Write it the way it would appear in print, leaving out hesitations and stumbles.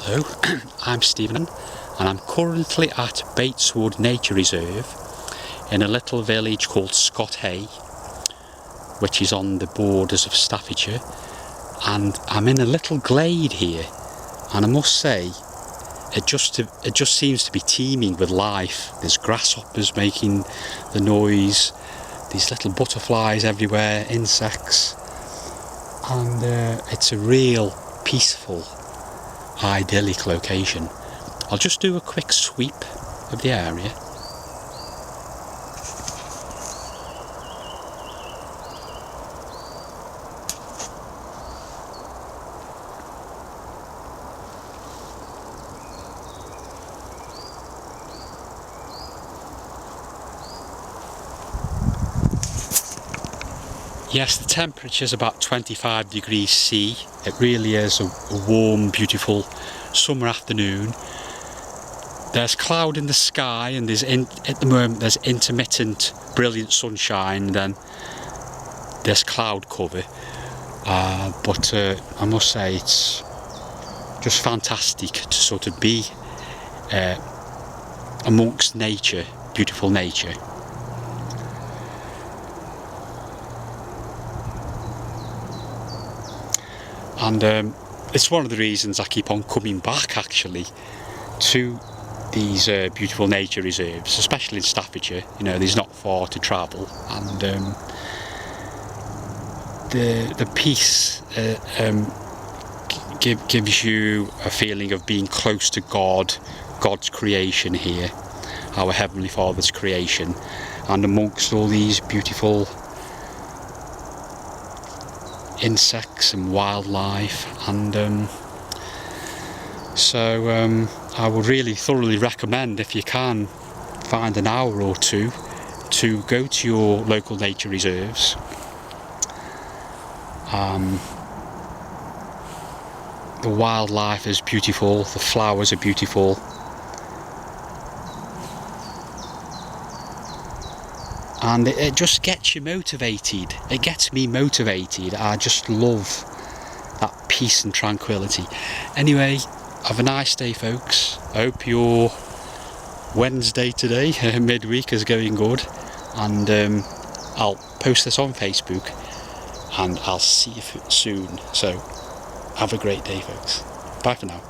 Hello, I'm Stephen and I'm currently at Bateswood Nature Reserve in a little village called Scott Hay, which is on the borders of Staffordshire, and I'm in a little glade here, and I must say it just seems to be teeming with life. There's grasshoppers making the noise, these little butterflies everywhere, insects, and it's a real peaceful, idyllic location. I'll just do a quick sweep of the area. Yes, the temperature is about 25 degrees C. It really is a warm, beautiful summer afternoon. There's cloud in the sky, and at the moment there's intermittent brilliant sunshine, then there's cloud cover. But I must say it's just fantastic to sort of be amongst nature, beautiful nature. And it's one of the reasons I keep on coming back, actually, to these beautiful nature reserves, especially in Staffordshire. You know, there's not far to travel, and the peace gives you a feeling of being close to God's creation here, our Heavenly Father's creation, and amongst all these beautiful insects and wildlife. And so I would really thoroughly recommend, if you can find an hour or two, to go to your local nature reserves. The wildlife is beautiful, the flowers are beautiful, and it just gets you motivated. It gets me motivated. I just love that peace and tranquility. Anyway, have a nice day, folks. I hope your Wednesday today, midweek, is going good, and I'll post this on Facebook, and I'll see you soon. So have a great day, folks. Bye for now.